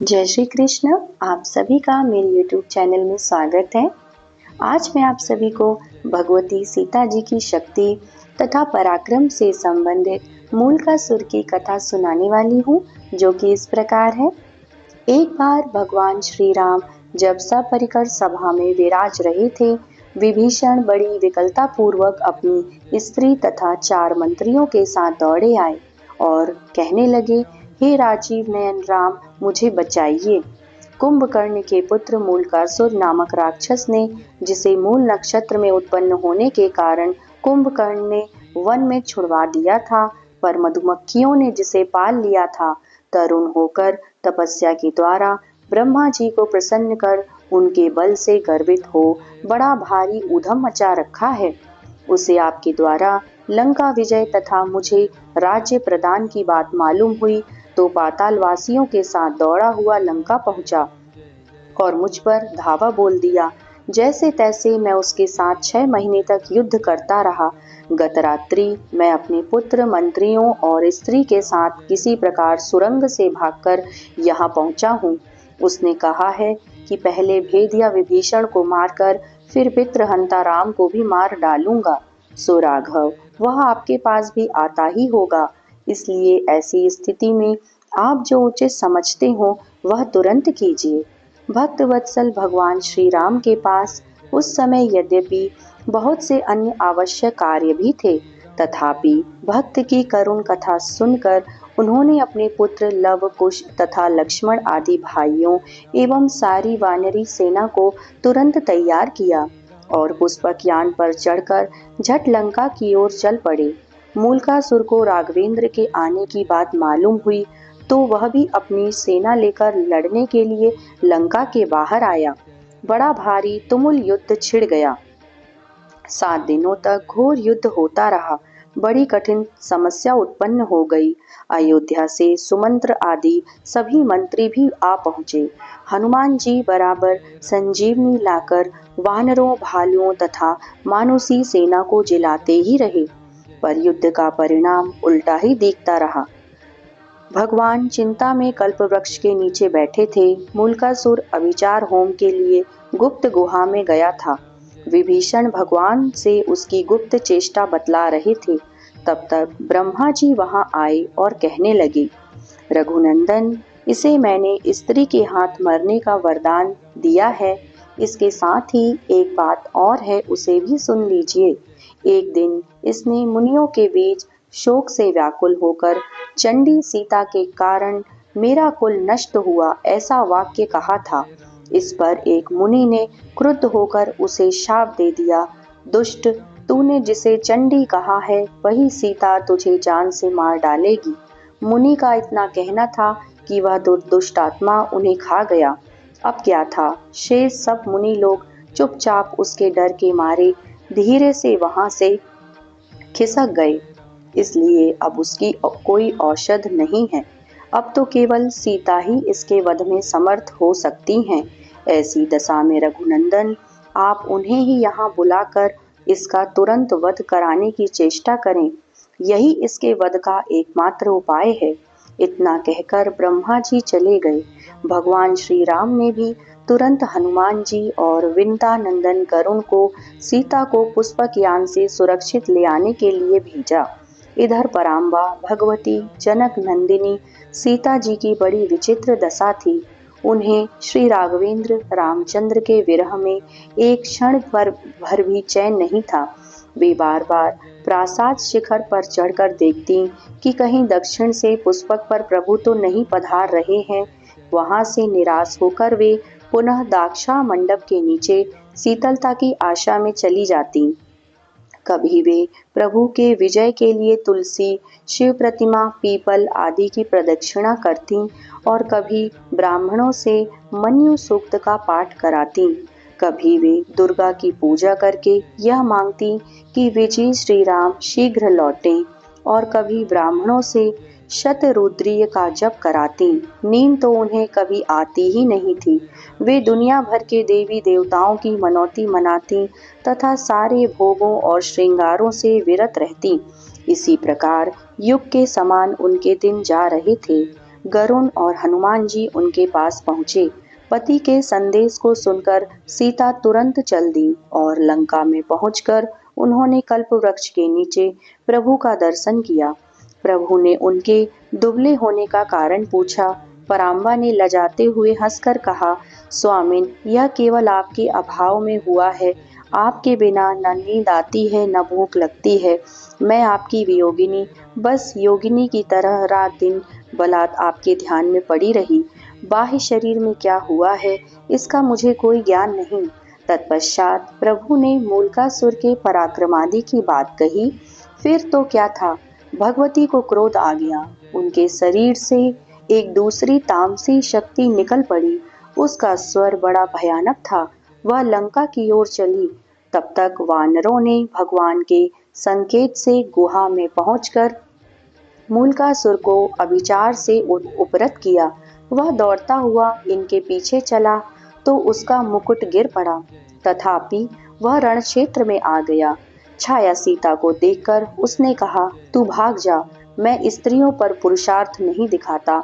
जय श्री कृष्ण। आप सभी का मेरे YouTube चैनल में स्वागत है। आज मैं आप सभी को भगवती सीता जी की शक्ति तथा पराक्रम से संबंधित मूलकासुर की कथा सुनाने वाली हूँ, जो कि इस प्रकार है। एक बार भगवान श्री राम जब सपरिकर सभा में विराज रहे थे, विभीषण बड़ी विकलता पूर्वक अपनी स्त्री तथा 4 मंत्रियों के साथ दौड़े आए और कहने लगे, हे राजीव नयन राम, मुझे बचाइए। कुंभकर्ण के पुत्र मूलकासुर नामक राक्षस ने, जिसे मूल नक्षत्र में उत्पन्न होने के कारण कुंभकर्ण ने वन में छुड़वा दिया था, पर मधुमक्खियों ने जिसे पाल लिया था, तरुण होकर तपस्या के द्वारा ब्रह्मा जी को प्रसन्न कर उनके बल से गर्वित हो बड़ा भारी ऊधम मचा रखा है। उसे आपके द्वारा लंका विजय तथा मुझे राज्य प्रदान की बात मालूम हुई तो पातालवासियों के साथ दौड़ा हुआ लंका पहुंचा और मुझ पर धावा बोल दिया। जैसे तैसे मैं उसके साथ 6 महीने तक युद्ध करता रहा। गत रात्रि मैं अपने पुत्र, मंत्रियों और स्त्री के साथ किसी प्रकार सुरंग से भागकर यहाँ पहुंचा हूँ। उसने कहा है कि पहले भेदिया विभीषण को मारकर फिर पितृहंता राम को भी मार डालूंगा। सो राघव, वह आपके पास भी आता ही होगा। इसलिए ऐसी स्थिति में आप जो उचित समझते हो वह तुरंत कीजिए। भक्त वत्सल भगवान श्री राम के पास उस समय यद्यपि बहुत से अन्य आवश्यक कार्य भी थे, तथापि भक्त की करुण कथा सुनकर उन्होंने अपने पुत्र लव, कुश तथा लक्ष्मण आदि भाइयों एवं सारी वानरी सेना को तुरंत तैयार किया और पुष्पक यान पर चढ़कर झट लंका की ओर चल पड़े। मूलकासुर को राघवेंद्र के आने की बात मालूम हुई तो वह भी अपनी सेना लेकर लड़ने के लिए लंका के बाहर आया। बड़ा भारी तुमुल युद्ध छिड़ गया। 7 दिनों तक घोर युद्ध होता रहा। बड़ी कठिन समस्या उत्पन्न हो गई। अयोध्या से सुमंत्र आदि सभी मंत्री भी आ पहुंचे। हनुमान जी बराबर संजीवनी लाकर वानरों, भालुओं तथा मानुषी सेना को जिलाते ही रहे, पर युद्ध का परिणाम उल्टा ही दिखता रहा। भगवान चिंता में कल्प वृक्ष के नीचे बैठे थे। मूलकासुर अभिचार होम के लिए गुप्त गुहा में गया था। विभीषण भगवान से उसकी गुप्त चेष्टा बतला रहे थे। तब तक ब्रह्मा जी वहां आए और कहने लगे, रघुनंदन, इसे मैंने स्त्री के हाथ मरने का वरदान दिया है। इसके साथ ही एक बात और है, उसे भी सुन लीजिए। एक दिन इसने मुनियों के बीच शोक से व्याकुल होकर चंडी सीता के कारण मेरा कुल नष्ट हुआ ऐसा वाक्य कहा था। इस पर एक मुनि ने क्रुद्ध होकर उसे शाप दे दिया, दुष्ट, तूने जिसे चंडी कहा है वही सीता तुझे जान से मार डालेगी। मुनि का इतना कहना था कि वह दुष्ट आत्मा उन्हें खा गया। अब क्या था, शेष सब मुनि लोग चुपचाप उसके डर के मारे धीरे से वहां से खिसक गए। इसलिए अब उसकी कोई औषध नहीं है। अब तो केवल सीता ही इसके वध में समर्थ हो सकती हैं। ऐसी दशा में रघुनंदन, आप उन्हें ही यहाँ बुलाकर इसका तुरंत वध कराने की चेष्टा करें। यही इसके वध का एकमात्र उपाय है। इतना कहकर ब्रह्मा जी चले गए। भगवान श्री राम ने भी तुरंत हनुमान जी और विंता नंदन गरुण को सीता को पुष्पक यान से सुरक्षित ले आने के लिए भेजा। इधर पराम्बा, भगवती, जनक नंदिनी सीता जी की बड़ी विचित्र दशा थी। उन्हें श्री राघवेंद्र रामचंद्र के विरह में एक क्षण भर भी चैन नहीं था। वे बार बार प्रासाद शिखर पर चढ़कर देखती कि कहीं दक्षिण से पुष्पक पर प्रभु तो नहीं पधार रहे हैं। वहां से निराश होकर वे पुनः दाक्षा मंडप के नीचे शीतलता की आशा में चली जाती। कभी वे प्रभु के विजय के लिए तुलसी, शिव प्रतिमा, पीपल आदि की प्रदक्षिणा करती और कभी ब्राह्मणों से मन्यु सूक्त का पाठ कराती। कभी वे दुर्गा की पूजा करके यह मांगती कि विजयी श्री राम शीघ्र लौटें और कभी ब्राह्मणों से शतरुद्रीय का जप कराती। नींद तो उन्हें कभी आती ही नहीं थी। वे दुनिया भर के देवी देवताओं की मनौती मनाती तथा सारे भोगों और श्रृंगारों से विरत रहती। इसी प्रकार युग के समान उनके दिन जा रहे थे। गरुण और हनुमान जी उनके पास पहुँचे। पति के संदेश को सुनकर सीता तुरंत चल दी और लंका में पहुंचकर उन्होंने कल्प वृक्ष के नीचे प्रभु का दर्शन किया। प्रभु ने उनके दुबले होने का कारण पूछा। पराम्बा ने लजाते हुए हंसकर कहा, स्वामिन, यह केवल आपके अभाव में हुआ है। आपके बिना न नींद आती है न भूख लगती है। मैं आपकी वियोगिनी, बस योगिनी की तरह रात दिन बलात् आपके ध्यान में पड़ी रही। बाह्य शरीर में क्या हुआ है इसका मुझे कोई ज्ञान नहीं। तत्पश्चात प्रभु ने मूलकासुर के पराक्रमादि की बात कही। फिर तो क्या था, भगवती को क्रोध आ गया। उनके शरीर से एक दूसरी तामसी शक्ति निकल पड़ी। उसका स्वर बड़ा भयानक था। वह लंका की ओर चली। तब तक वानरों ने भगवान के संकेत से गुहा में पहुंचकर मूलकासुर को अभिचार से उपरत किया। वह दौड़ता हुआ इनके पीछे चला तो उसका मुकुट गिर पड़ा, तथापि वह रण क्षेत्र में आ गया। छाया सीता को देखकर उसने कहा, तू भाग जा, मैं स्त्रियों पर पुरुषार्थ नहीं दिखाता।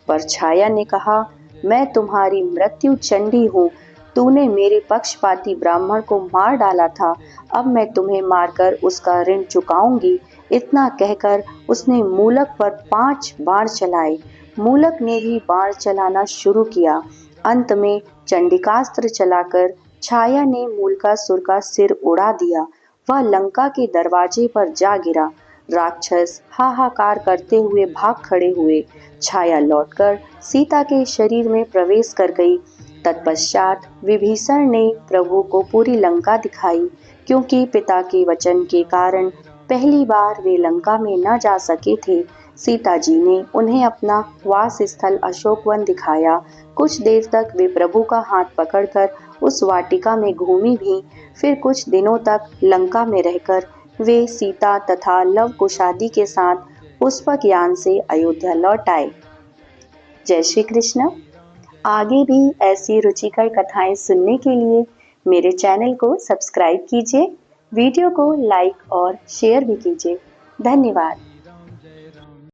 पर छाया ने कहा, मैं तुम्हारी मृत्यु चंडी हूँ। तूने मेरे पक्षपाती ब्राह्मण को मार डाला था, अब मैं तुम्हें मारकर उसका ऋण चुकाऊंगी। इतना कहकर उसने मूलक पर 5 बाण चलाए। मूलक ने भी बाण चलाना शुरू किया। अंत में चंडिकास्त्र चलाकर छाया ने मूलकासुर का सिर उड़ा दिया। वह लंका के दरवाजे पर जा गिरा। राक्षस हाहाकार करते हुए भाग खड़े हुए। छाया लौटकर सीता के शरीर में प्रवेश कर गई। तत्पश्चात विभीषण ने प्रभु को पूरी लंका दिखाई, क्योंकि पिता के वचन के कारण पहली बार वे लंका में न जा सके थे। सीता जी ने उन्हें अपना वास स्थल अशोकवन दिखाया। कुछ देर तक वे प्रभु का हाथ पकड़कर उस वाटिका में घूमी भी। फिर कुछ दिनों तक लंका में रहकर वे सीता तथा लव कुशादि के साथ पुष्पक यान से अयोध्या लौट आए। जय श्री कृष्ण। आगे भी ऐसी रुचिकर कथाएं सुनने के लिए मेरे चैनल को सब्सक्राइब कीजिए, वीडियो को लाइक और शेयर भी कीजिए। धन्यवाद।